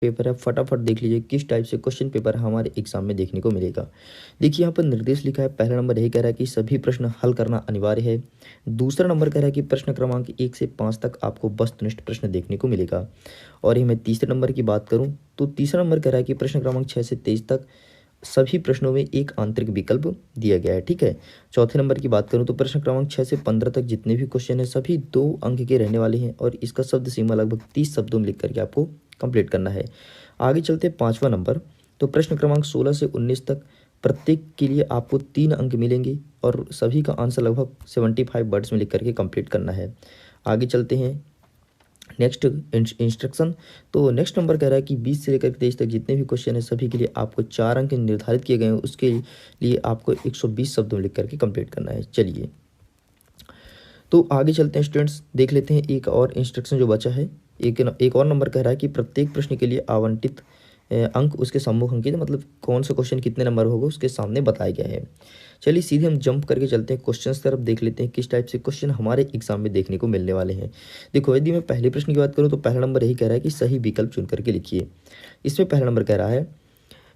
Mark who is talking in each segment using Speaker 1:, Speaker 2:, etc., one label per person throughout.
Speaker 1: Paper है, फटाफट देख लीजिए किस टाइप से क्वेश्चन पेपर हमारे एग्जाम में देखने को मिलेगा। देखिए यहाँ पर निर्देश लिखा है, पहला नंबर यही कह रहा है कि सभी प्रश्न हल करना अनिवार्य है। दूसरा नंबर कह रहा है कि प्रश्न क्रमांक 1 से 5 तक आपको वस्तुनिष्ठ प्रश्न देखने को मिलेगा। और ये मैं तीसरे नंबर की बात करूँ तो तीसरा नंबर कह रहा है कि प्रश्न क्रमांक 6 से 23 तक सभी प्रश्नों में एक आंतरिक विकल्प दिया गया है, ठीक है। चौथे नंबर की बात करूं तो प्रश्न क्रमांक 6 से 15 तक जितने भी क्वेश्चन है सभी 2 अंक के रहने वाले हैं और इसका शब्द सीमा लगभग 30 शब्दों में लिख करके आपको कंप्लीट करना है। आगे चलते 5वां नंबर, तो प्रश्न क्रमांक 16 से 19 तक प्रत्येक के लिए आपको 3 अंक मिलेंगे और सभी का आंसर लगभग 75 वर्ड्स में लिख करके कंप्लीट करना है। आगे चलते हैं नेक्स्ट इंस्ट्रक्शन, तो नेक्स्ट नंबर कह रहा है कि 20 से लेकर 23 तक जितने भी क्वेश्चन है सभी के लिए आपको 4 अंक निर्धारित किए गए हैं, उसके लिए आपको 120 शब्दों में लिख करके कंप्लीट करना है। चलिए तो आगे चलते हैं स्टूडेंट्स, देख लेते हैं एक और इंस्ट्रक्शन जो बचा है। एक और नंबर कह रहा है कि प्रत्येक प्रश्न के लिए आवंटित अंक उसके सम्मुख अंकित, मतलब कौन सा क्वेश्चन कितने नंबर होगा उसके सामने बताया गया है। चलिए सीधे हम जंप करके चलते हैं क्वेश्चंस तरफ, देख लेते हैं किस टाइप से क्वेश्चन हमारे एग्जाम में देखने को मिलने वाले हैं। देखो यदि मैं पहले प्रश्न की बात करूं तो पहला नंबर यही कह रहा है कि सही विकल्प चुन करके लिखिए। इसमें पहला नंबर कह रहा है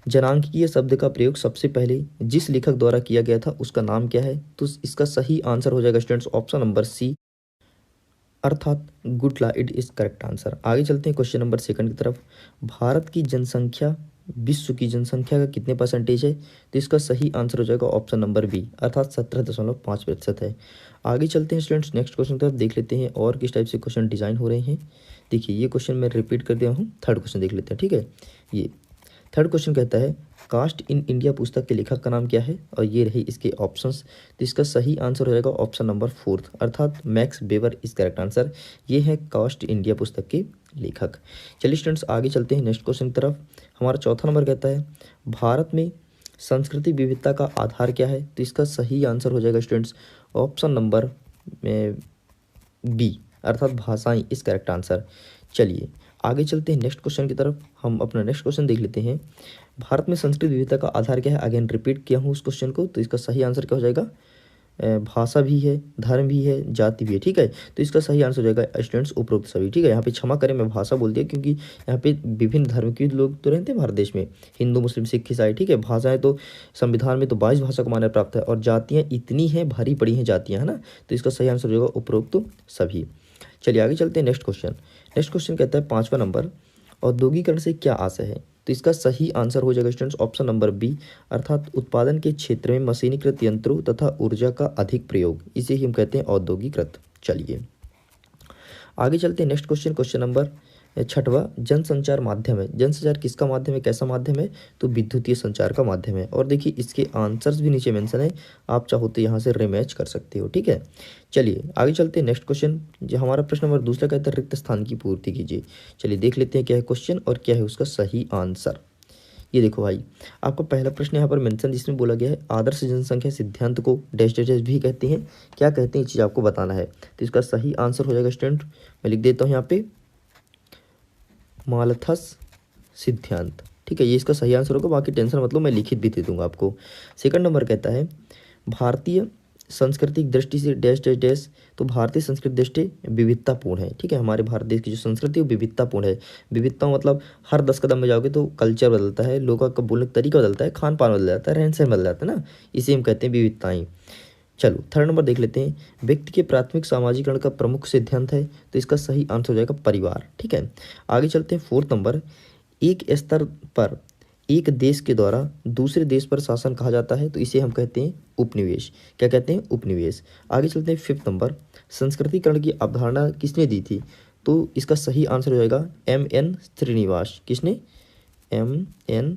Speaker 1: जनांकीय शब्द का प्रयोग सबसे पहले जिस लेखक द्वारा किया गया था उसका नाम क्या है, तो इसका सही आंसर हो जाएगा स्टूडेंट्स ऑप्शन नंबर सी, अर्थात गुटला, इट इज करेक्ट आंसर। आगे चलते हैं क्वेश्चन नंबर सेकंड की तरफ। भारत की जनसंख्या विश्व की जनसंख्या का कितने परसेंटेज है, तो इसका सही आंसर हो जाएगा ऑप्शन नंबर बी, अर्थात 17.5% है। आगे चलते हैं स्टूडेंट्स नेक्स्ट क्वेश्चन की तरफ, देख लेते हैं और किस टाइप से क्वेश्चन डिजाइन हो रहे हैं। देखिए ये क्वेश्चन मैं रिपीट कर दिया हूँ, थर्ड क्वेश्चन देख लेते हैं, ठीक है। ये थर्ड क्वेश्चन कहता है कास्ट इन इंडिया पुस्तक के लेखक का नाम क्या है, और ये रही इसके ऑप्शंस, तो इसका सही आंसर हो जाएगा ऑप्शन नंबर 4, अर्थात max weber is correct answer. ये है कास्ट इंडिया पुस्तक के लेखक। चलिए स्टूडेंट्स आगे चलते हैं नेक्स्ट क्वेश्चन की तरफ। हमारा चौथा नंबर कहता है भारत में सांस्कृतिक विविधता का आधार क्या है, तो इसका सही आंसर हो जाएगा स्टूडेंट्स ऑप्शन नंबर बी, अर्थात भाषाएं इज करेक्ट आंसर। चलिए आगे चलते हैं नेक्स्ट क्वेश्चन की तरफ, हम अपना नेक्स्ट क्वेश्चन देख लेते हैं। भारत में संस्कृत विविधता का आधार क्या है, अगेन रिपीट किया हूँ उस क्वेश्चन को, तो इसका सही आंसर क्या हो जाएगा, भाषा भी है, धर्म भी है, जाति भी है, ठीक है। तो इसका सही आंसर हो जाएगा स्टूडेंट्स उपरोक्त सभी, ठीक है। यहाँ पे क्षमा करें मैं भाषा बोल दिया क्योंकि यहाँ पे विभिन्न धर्म के लोग तो रहते हैं भारत देश में, हिंदू मुस्लिम सिख ईसाई, ठीक है। भाषाएं तो संविधान में तो 22 भाषा को मान्यता प्राप्त है और जातियाँ इतनी हैं, भारी पड़ी हैं जातियाँ, है ना, तो इसका सही आंसर हो जाएगा उपरोक्त सभी। चलिए आगे चलते हैं नेक्स्ट क्वेश्चन। नेक्स्ट क्वेश्चन कहता है 5वां नंबर, औद्योगिकरण से क्या आशय है, तो इसका सही आंसर हो जाएगा स्टूडेंट्स ऑप्शन नंबर बी, अर्थात उत्पादन के क्षेत्र में मशीनीकृत यंत्रों तथा ऊर्जा का अधिक प्रयोग, इसे ही हम कहते हैं औद्योगिकृत। चलिए आगे चलते हैं नेक्स्ट क्वेश्चन, क्वेश्चन नंबर 6वां, जनसंचार माध्यम है, जनसंचार किसका माध्यम है, कैसा माध्यम है, तो विद्युतीय संचार का माध्यम है। और देखिए इसके आंसर्स भी नीचे मेंशन है, आप चाहो तो यहाँ से रिमैच कर सकते हो, ठीक है। चलिए आगे चलते हैं नेक्स्ट क्वेश्चन, जो हमारा प्रश्न नंबर दूसरा कहता है रिक्त स्थान की पूर्ति कीजिए। चलिए देख लेते हैं क्या है क्वेश्चन और क्या है उसका सही आंसर। ये देखो भाई, आपका पहला प्रश्न यहाँ पर मेंशन जिसमें बोला गया है आदर्श जनसंख्या सिद्धांत को डैश डैश डैश भी कहते हैं, क्या कहते हैं ये चीज़ आपको बताना है, तो इसका सही आंसर हो जाएगा स्टूडेंट, मैं लिख देता हूँ यहाँ पे मालथस सिद्धांत, ठीक है। ये इसका सही आंसर होगा, बाकी टेंशन मतलब मैं लिखित भी दे दूंगा आपको। सेकंड नंबर कहता है भारतीय सांस्कृतिक दृष्टि से डैश डैश डैश, तो भारतीय संस्कृति दृष्टि विविधतापूर्ण है, ठीक है। हमारे भारत देश की जो संस्कृति है वो विविधतापूर्ण है। विविधता मतलब हर 10 कदम में जाओगे तो कल्चर बदलता है, लोगों का बोलने का तरीका बदलता है, खान पान बदल जाता है, रहन सहन बदल जाता है ना, इसे हम कहते हैं विविधताएं। चलो थर्ड नंबर देख लेते हैं, व्यक्ति के प्राथमिक सामाजिकरण का प्रमुख सिद्धांत है, तो इसका सही आंसर हो जाएगा परिवार, ठीक है। आगे चलते हैं फोर्थ नंबर, एक स्तर पर एक देश के द्वारा दूसरे देश पर शासन कहा जाता है, तो इसे हम कहते हैं उपनिवेश, क्या कहते हैं, उपनिवेश। आगे चलते हैं फिफ्थ नंबर, संस्कृतिकरण की अवधारणा किसने दी थी, तो इसका सही आंसर हो जाएगा M.N. श्रीनिवास, किसने, M.N.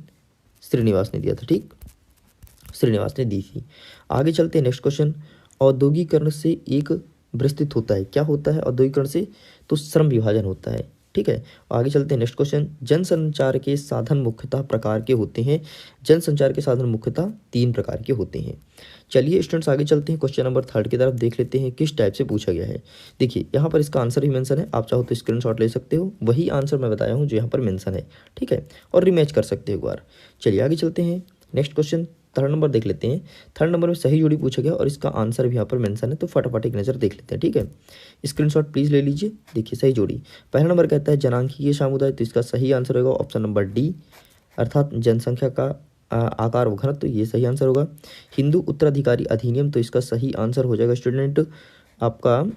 Speaker 1: श्रीनिवास ने दिया था, ठीक, श्रीनिवास ने दी थी। आगे चलते हैं नेक्स्ट क्वेश्चन, औद्योगिकरण से एक विस्तृत होता है, क्या होता है औद्योगिकरण से, तो श्रम विभाजन होता है, ठीक है। आगे चलते हैं नेक्स्ट क्वेश्चन, जनसंचार के साधन मुख्यतः प्रकार के होते हैं, जनसंचार के साधन मुख्यतः 3 प्रकार के होते हैं। चलिए स्टूडेंट्स आगे चलते हैं क्वेश्चन नंबर 3 की तरफ, देख लेते हैं किस टाइप से पूछा गया है। देखिए यहाँ पर इसका आंसर भी मेंशन है, आप चाहो तो स्क्रीनशॉट ले सकते हो, वही आंसर मैं बताया हूँ जो यहाँ पर मेंशन है, ठीक है, और रिमैच कर सकते हो एक बार। चलिए आगे चलते हैं नेक्स्ट क्वेश्चन थर्ड नंबर देख लेते हैं। थर्ड नंबर में सही जोड़ी पूछा गया और इसका आंसर भी यहाँ पर मेंशन है, तो फटाफट एक नज़र देख लेते हैं। ठीक है, स्क्रीनशॉट प्लीज़ ले लीजिए। देखिए सही जोड़ी, पहला नंबर कहता है जनांकीय समुदाय, तो इसका सही आंसर होगा ऑप्शन नंबर डी, अर्थात जनसंख्या का आकार व घनत्व, तो ये सही आंसर होगा। हिंदू उत्तराधिकारी अधिनियम, तो इसका सही आंसर हो जाएगा स्टूडेंट आपका,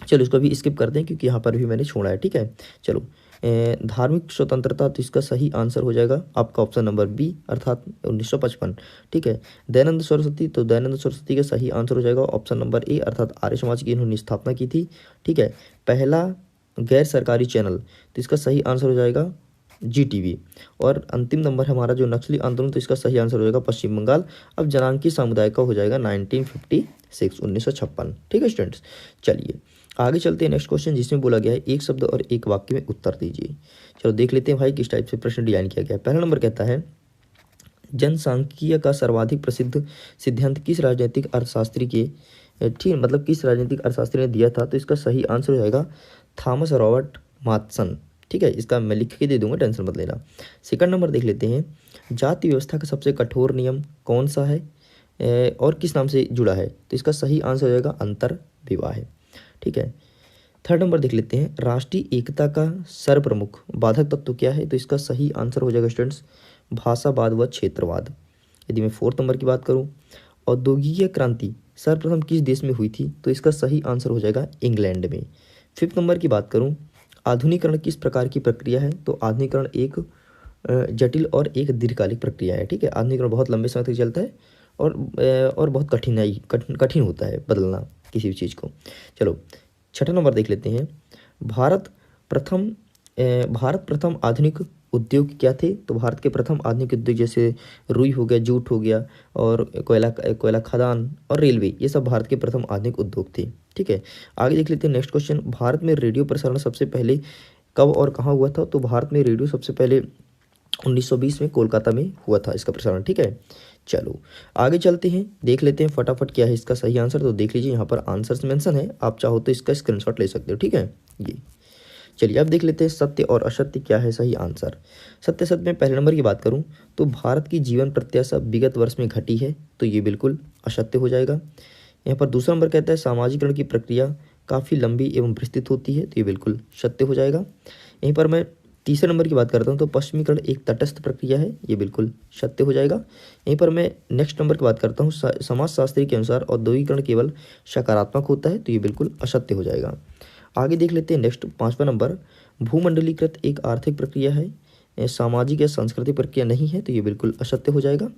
Speaker 1: चलो इसको भी स्किप कर दें क्योंकि यहाँ पर भी मैंने छोड़ा है। ठीक है, चलो धार्मिक स्वतंत्रता, तो इसका सही आंसर हो जाएगा आपका ऑप्शन नंबर बी, अर्थात 1955। ठीक है, दयानंद सरस्वती, तो दयानंद सरस्वती का सही आंसर हो जाएगा ऑप्शन नंबर ए, अर्थात आर्य समाज की इन्होंने स्थापना की थी। ठीक है, पहला गैर सरकारी चैनल, तो इसका सही आंसर हो जाएगा GTV। और अंतिम नंबर है हमारा जो नक्सली आंदोलन, तो इसका सही आंसर हो जाएगा पश्चिम बंगाल। अब जनांकी समुदाय का हो जाएगा 1956। ठीक है स्टूडेंट्स, चलिए आगे चलते हैं नेक्स्ट क्वेश्चन, जिसमें बोला गया है एक शब्द और एक वाक्य में उत्तर दीजिए। चलो देख लेते हैं भाई किस टाइप से प्रश्न डिजाइन किया गया है। पहला नंबर कहता है जनसांख्यिकीय का सर्वाधिक प्रसिद्ध सिद्धांत किस राजनीतिक अर्थशास्त्री के, ठीक मतलब किस राजनीतिक अर्थशास्त्री ने दिया था, तो इसका सही आंसर हो जाएगा थॉमस रॉबर्ट माथसन। ठीक है, इसका मैं लिख के दे दूंगा, टेंशन मत लेना। सेकंड नंबर देख लेते हैं जाति व्यवस्था का सबसे कठोर नियम कौन सा है और किस नाम से जुड़ा है, तो इसका सही आंसर हो जाएगा अंतर विवाह है। ठीक है, थर्ड नंबर देख लेते हैं राष्ट्रीय एकता का सर्वप्रमुख बाधक तत्व क्या है, तो इसका सही आंसर हो जाएगा स्टूडेंट्स भाषावाद व क्षेत्रवाद। यदि मैं फोर्थ नंबर की बात करूं औद्योगिक क्रांति सर्वप्रथम किस देश में हुई थी, तो इसका सही आंसर हो जाएगा इंग्लैंड में। फिफ्थ नंबर की बात करूं आधुनिकीकरण किस प्रकार की प्रक्रिया है, तो आधुनिकीकरण एक जटिल और एक दीर्घकालिक प्रक्रिया है। ठीक है, आधुनिकीकरण बहुत लंबे समय तक चलता है और बहुत कठिन होता है बदलना किसी भी चीज़ को। चलो छठा नंबर देख लेते हैं भारत प्रथम आधुनिक उद्योग क्या थे, तो भारत के प्रथम आधुनिक उद्योग जैसे रुई हो गया, जूट हो गया और कोयला खदान और रेलवे, ये सब भारत के प्रथम आधुनिक उद्योग थे। ठीक है, आगे देख लेते हैं नेक्स्ट क्वेश्चन भारत में रेडियो प्रसारण सबसे पहले कब और कहाँ हुआ था, तो भारत में रेडियो सबसे पहले 1920 में कोलकाता में हुआ था इसका प्रसारण। ठीक है, चलो आगे चलते हैं, देख लेते हैं फटाफट क्या है इसका सही आंसर, तो देख लीजिए यहाँ पर आंसर्स मेंशन है, आप चाहो तो इसका स्क्रीनशॉट ले सकते हो। ठीक है, ये चलिए अब देख लेते हैं सत्य और असत्य क्या है सही आंसर। सत्य सत्य में पहले नंबर की बात करूं तो भारत की जीवन प्रत्याशा विगत वर्ष में घटी है, तो ये बिल्कुल असत्य हो जाएगा। यहाँ पर दूसरा नंबर कहता है सामाजिकरण की प्रक्रिया काफ़ी लंबी एवं विस्तृत होती है, तो ये बिल्कुल सत्य हो जाएगा। यहीं पर मैं तीसरे नंबर की बात करता हूँ तो पश्चिमीकरण एक तटस्थ प्रक्रिया है, ये बिल्कुल सत्य हो जाएगा। यहीं पर मैं नेक्स्ट नंबर की बात करता हूँ समाजशास्त्री के अनुसार औद्योगिकरण केवल सकारात्मक होता है, तो ये बिल्कुल असत्य हो जाएगा। आगे देख लेते हैं नेक्स्ट पांचवा नंबर भूमंडलीकृत एक आर्थिक प्रक्रिया है, सामाजिक या सांस्कृतिक प्रक्रिया नहीं है, तो ये बिल्कुल असत्य हो जाएगा।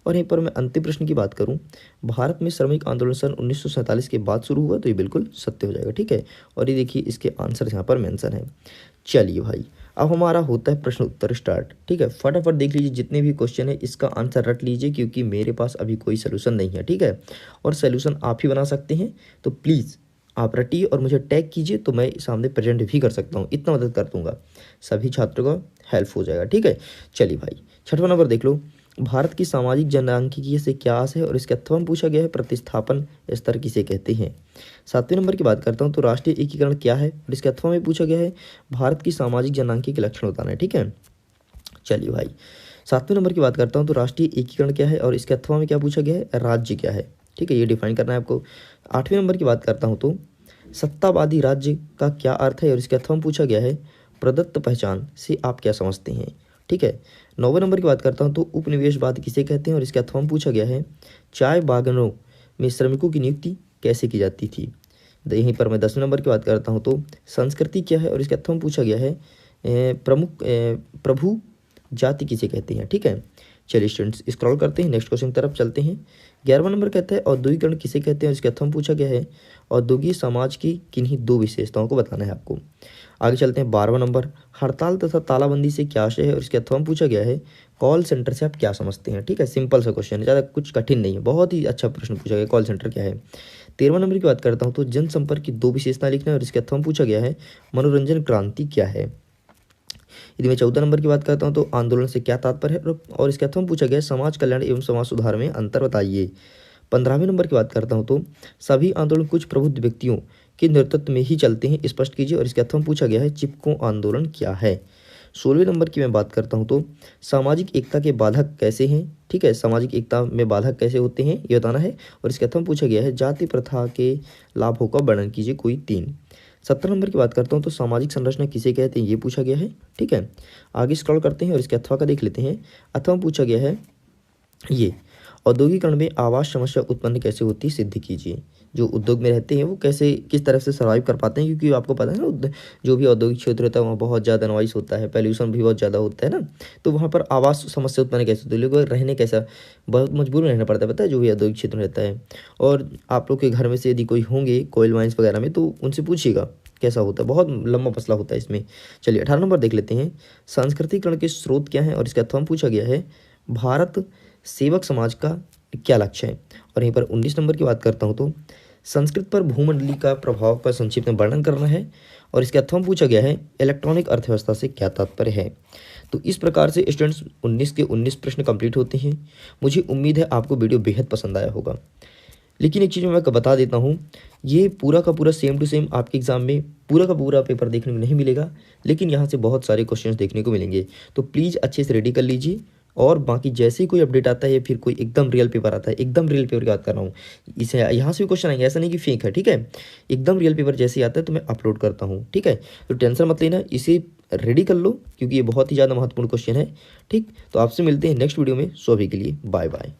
Speaker 1: और यहीं पर मैं अंतिम प्रश्न की बात करूं भारत में श्रमिक आंदोलन सन 1947 के बाद शुरू हुआ, तो ये बिल्कुल सत्य हो जाएगा। ठीक है, और ये देखिए इसके आंसर यहाँ पर मेंशन है। चलिए भाई अब हमारा होता है प्रश्न उत्तर स्टार्ट। ठीक है, फटाफट देख लीजिए जितने भी क्वेश्चन है इसका आंसर रट लीजिए क्योंकि मेरे पास अभी कोई सोल्यूशन नहीं है। ठीक है, और सोल्यूशन आप ही बना सकते हैं, तो प्लीज़ आप रटिए और मुझे टैग कीजिए तो मैं सामने प्रेजेंट भी कर सकता हूँ, इतना मदद कर दूंगा, सभी छात्रों का हेल्प हो जाएगा। ठीक है, चलिए भाई छठवां नंबर देख लो भारत की सामाजिक जनसांख्यिकी से क्या आस है और इसके अथवा में पूछा गया है प्रतिस्थापन स्तर किसे कहते हैं। सातवें नंबर की बात करता हूँ तो राष्ट्रीय एकीकरण क्या है और इसके अथवा में पूछा गया है भारत की सामाजिक जनसांख्यिकी के लक्षण बताना है। ठीक है, चलिए भाई सातवें नंबर की बात करता हूँ तो राष्ट्रीय एकीकरण क्या है और इसके अथवा में क्या पूछा गया है राज्य क्या है। ठीक है, ये डिफाइन करना है आपको। आठवें नंबर की बात करता हूँ तो सत्तावादी राज्य का क्या अर्थ है और इसके अथवा में पूछा गया है प्रदत्त पहचान से आप क्या समझते हैं। ठीक है, नौवें नंबर की बात करता हूँ तो उपनिवेशवाद किसे कहते हैं और इसके अथवा में पूछा गया है चाय बागानों में श्रमिकों की नियुक्ति कैसे की जाती थी। यहीं पर मैं 10वें नंबर की बात करता हूँ तो संस्कृति क्या है और इसके अथवा में पूछा गया है प्रभु जाति किसे कहते हैं। ठीक है, चलिए स्टूडेंट्स स्क्रॉल करते हैं नेक्स्ट क्वेश्चन की तरफ चलते हैं। 11वां नंबर कहता है औद्योगिकरण किसे कहते हैं और इसके अथवा में पूछा गया है औद्योगिक समाज की किन्हीं दो विशेषताओं को बताना है आपको। आगे चलते हैं 12वां नंबर हड़ताल तथा तालाबंदी से क्या आशय है और इसके अथवा में पूछा गया है कॉल सेंटर से आप क्या समझते हैं। ठीक है, सिंपल सा क्वेश्चन है, ज़्यादा कुछ कठिन नहीं है, बहुत ही अच्छा प्रश्न पूछा गया कॉल सेंटर क्या है। 13वां नंबर की बात करता हूँ तो जनसंपर्क की दो विशेषताएं लिखना है और इसके अथवा में पूछा गया है मनोरंजन क्रांति क्या है। यदि मैं 14 नंबर की बात करता हूँ तो आंदोलन से क्या तात्पर्य है और इसके अथवा में पूछा गया है समाज कल्याण एवं समाज सुधार में अंतर बताइए। 15वें नंबर की बात करता हूँ तो सभी आंदोलन कुछ प्रबुद्ध व्यक्तियों के नेतृत्व में ही चलते हैं, स्पष्ट कीजिए और इसके अथवा में पूछा गया है चिपको आंदोलन क्या है। 16वें नंबर की मैं बात करता हूँ तो सामाजिक एकता के बाधक कैसे हैं, ठीक है, सामाजिक एकता में बाधक कैसे होते हैं ये बताना है। और इसके अथवा में पूछा गया है जाति प्रथा के लाभों का वर्णन कीजिए कोई 3। 17 नंबर की बात करता हूँ तो सामाजिक संरचना किसे कहते हैं ये पूछा गया है, ठीक है। आगे स्क्रॉल करते हैं और इसके अथवा का देख लेते हैं। अथवा में पूछा गया है ये औद्योगिकरण में आवास समस्या उत्पन्न कैसे होती है सिद्ध कीजिए। जो उद्योग में रहते हैं वो कैसे किस तरह से सर्वाइव कर पाते हैं, क्योंकि आपको पता है ना जो भी औद्योगिक क्षेत्र होता है वहाँ बहुत ज़्यादा नॉइस होता है, पॉल्यूशन भी बहुत ज़्यादा होता है ना, तो वहाँ पर आवास समस्या उत्पन्न कैसे होती है, लोगों को रहने कैसा बहुत मजबूर रहना पड़ता है, पता है जो भी औद्योगिक क्षेत्र में रहता है। और आप लोग के घर में से यदि कोई होंगे कोयल माइंस वगैरह में तो उनसे पूछिएगा कैसा होता है, बहुत लंबा मसला होता है इसमें। चलिए 18 नंबर देख लेते हैं, सांस्कृतिकरण के स्रोत क्या हैं और इसका अथवा पूछा गया है भारत सेवक समाज का क्या लक्ष्य है। और यहीं पर 19 नंबर की बात करता हूँ तो संस्कृत पर भूमंडली का प्रभाव का संक्षिप्त में वर्णन करना है। और इसके अथवा में पूछा गया है इलेक्ट्रॉनिक अर्थव्यवस्था से क्या तात्पर्य है। तो इस प्रकार से स्टूडेंट्स 19 के 19 प्रश्न कंप्लीट होते हैं। मुझे उम्मीद है आपको वीडियो बेहद पसंद आया होगा। लेकिन एक चीज़ मैं बता देता हूँ, ये पूरा का पूरा सेम टू सेम आपके एग्ज़ाम में पूरा का पूरा पेपर देखने को नहीं मिलेगा, लेकिन यहाँ से बहुत सारे क्वेश्चंस देखने को मिलेंगे। तो प्लीज़ अच्छे से रेडी कर लीजिए। और बाकी जैसे ही कोई अपडेट आता है या फिर कोई एकदम रियल पेपर आता है, एकदम रियल पेपर की बात कर रहा हूँ, इसे यहाँ से भी क्वेश्चन आएंगे, ऐसा नहीं कि फेक है, ठीक है। एकदम रियल पेपर जैसे ही आता है तो मैं अपलोड करता हूँ, ठीक है। तो टेंशन मत लेना, इसे रेडी कर लो क्योंकि ये बहुत ही ज़्यादा महत्वपूर्ण क्वेश्चन है, ठीक। तो आपसे मिलते हैं नेक्स्ट वीडियो में, सो अभी के लिए बाय बाय।